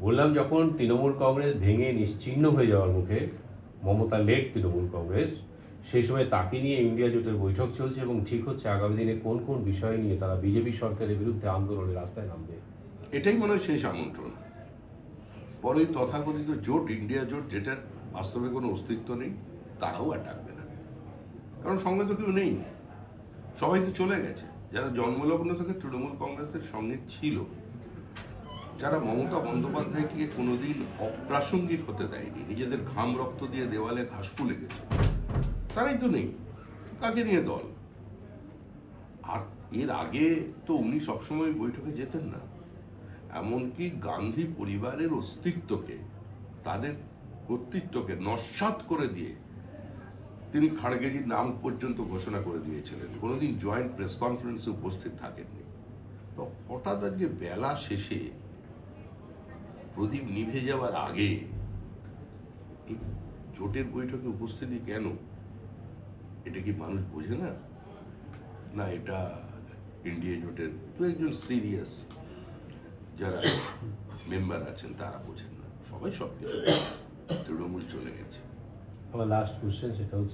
বললাম যখন তৃণমূল কংগ্রেস ভেঙে নিশ্চিহ্ন হয়ে যাওয়ার মুখে, মমতা লেড তৃণমূল কংগ্রেস, সেই সময় তাকে নিয়ে ইন্ডিয়া জোটের বৈঠক চলছে এবং ঠিক হচ্ছে আগামী দিনে কোন কোন বিষয় নিয়ে তারা বিজেপি সরকারের বিরুদ্ধে আন্দোলনের রাস্তায় নামবে। এটাই মনে হয় শেষ আমন্ত্রণ। পরে তথাকথিত জোট, ইন্ডিয়া জোট, যেটার বাস্তবে কোনো অস্তিত্ব নেই, তারাও আর ডাকবে না, কারণ সঙ্গে তো কেউ নেই, সবাই তো চলে গেছে। যারা জন্মলগ্ন থেকে তৃণমূল কংগ্রেসের সঙ্গে ছিল, যারা মমতা বন্দ্যোপাধ্যায়কে কোনোদিন অপ্রাসঙ্গিক হতে দেয়নি, নিজেদের ঘাম রক্ত দিয়ে দেওয়ালে ঘাস ফুলে গেছে, তারাই তো নেই। কাকে নিয়ে দল? আর এর আগে তো উনি সবসময় বৈঠকে যেতেন না, এমনকি গান্ধী পরিবারের অস্তিত্বকে, তাদের কর্তৃত্বকে নস্যাৎ করে দিয়ে তিনি খাড়গেজির নাম পর্যন্ত ঘোষণা করে দিয়েছিলেন, কোনোদিন জয়েন্ট প্রেস কনফারেন্সে উপস্থিত থাকেননি। তো হঠাৎ আজকে বেলা শেষে, প্রদীপ নিভে যাওয়ার আগে এই জোটের বৈঠকে উপস্থিতি কেন? এটা কি মানুষ বোঝে না? না, এটা ইন্ডিয়া জোটের দু একজন সিরিয়াস যারা মেম্বার আছেন তারা বোঝেন না, সবাই সব কিছু, তৃণমূল চলে গেছে। আমার লাস্ট কোশ্চেন, সেটা হচ্ছে